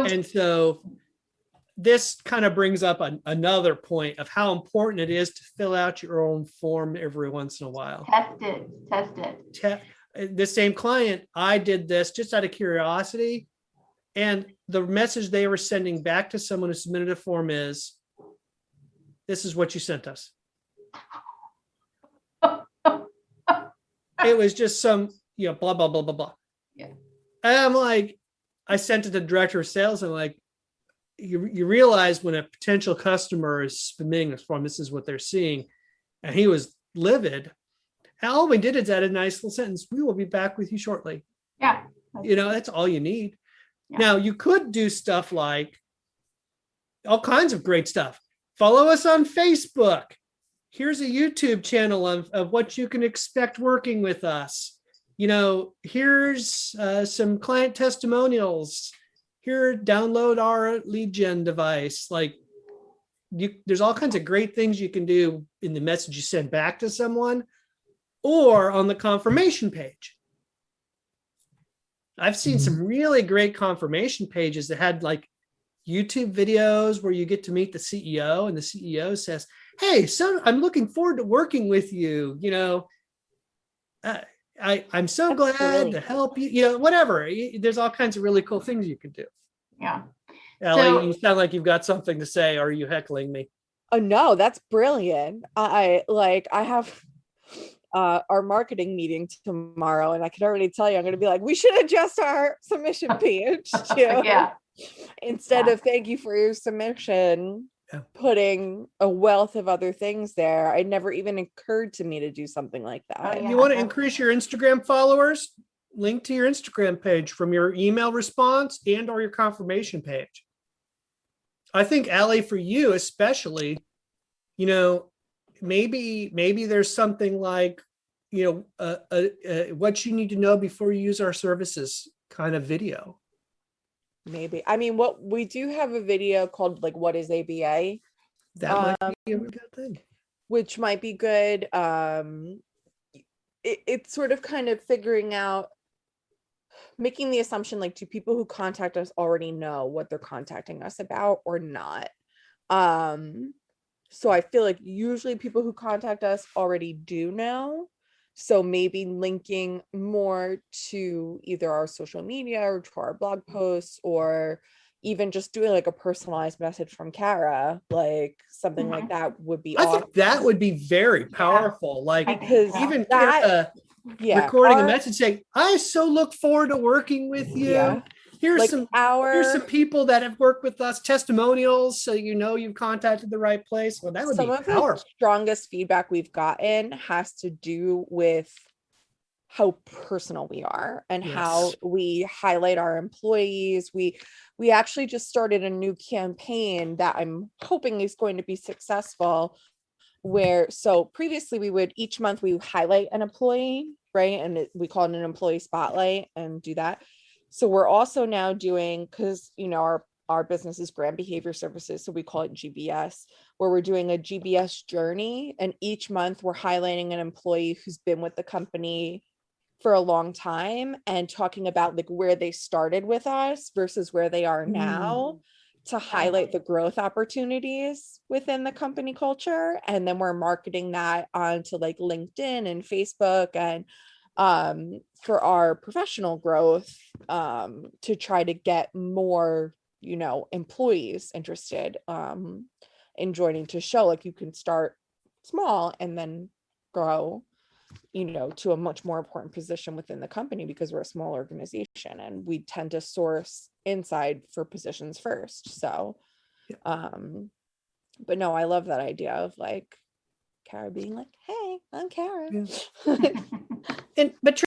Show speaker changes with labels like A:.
A: And so this kind of brings up another point of how important it is to fill out your own form every once in a while.
B: Test it.
A: The same client, I did this just out of curiosity. And the message they were sending back to someone who submitted a form is, this is what you sent us. It was just some, blah, blah, blah, blah, blah.
B: Yeah.
A: And I'm like, I sent it to the director of sales. And I'm like, you realize when a potential customer is submitting this form, this is what they're seeing. And he was livid. And all we did is add a nice little sentence. We will be back with you shortly.
B: Yeah.
A: That's all you need.
B: Yeah.
A: Now you could do stuff like all kinds of great stuff. Follow us on Facebook. Here's a YouTube channel of what you can expect working with us. Here's some client testimonials. Here, download our lead gen device. There's all kinds of great things you can do in the message you send back to someone or on the confirmation page. I've seen some really great confirmation pages that had YouTube videos where you get to meet the CEO and the CEO says, hey, so I'm looking forward to working with you. I'm so
C: That's
A: glad
C: really
A: to help you, whatever. There's all kinds of really cool things you can do.
B: Yeah.
A: Ellie, you sound like you've got something to say. Are you heckling me?
C: Oh no, that's brilliant. I have our marketing meeting tomorrow, and I can already tell you I'm going to be like, we should adjust our submission page too.
B: Yeah.
C: Instead of thank you for your submission, putting a wealth of other things there. It never even occurred to me to do something like that.
A: You want to increase your Instagram followers? Link to your Instagram page from your email response and or your confirmation page. I think, Allie, for you especially, maybe there's something like, what you need to know before you use our services kind of video.
C: Maybe. I mean, what we do have a video called what is ABA?
A: That might be a good thing.
C: Which might be good. It's sort of kind of figuring out, making the assumption do people who contact us already know what they're contacting us about or not? So I feel like usually people who contact us already do know. So maybe linking more to either our social media or to our blog posts, or even just doing a personalized message from Kara, something like that would be awesome.
A: I think that would be very powerful.
C: Because
A: even
C: that,
A: recording a message saying, I so look forward to working with you.
C: Yeah.
A: Here's some people that have worked with us, testimonials, so you've contacted the right place. Well, that would be powerful.
C: The strongest feedback we've gotten has to do with how personal we are and how we highlight our employees. We actually just started a new campaign that I'm hoping is going to be successful, so previously each month we would highlight an employee, right? And we call it an employee spotlight and do that. So we're also now doing, because our business is Grant Behavior Services, so we call it GBS, where we're doing a GBS journey, and each month we're highlighting an employee who's been with the company for a long time and talking about where they started with us versus where they are now, to highlight the growth opportunities within the company culture. And then we're marketing that onto LinkedIn and Facebook and for our professional growth, to try to get more employees interested in joining, to show you can start small and then grow to a much more important position within the company, because we're a small organization and we tend to source inside for positions first. So but no, I love that idea of Kara being hey, I'm Kara.
A: But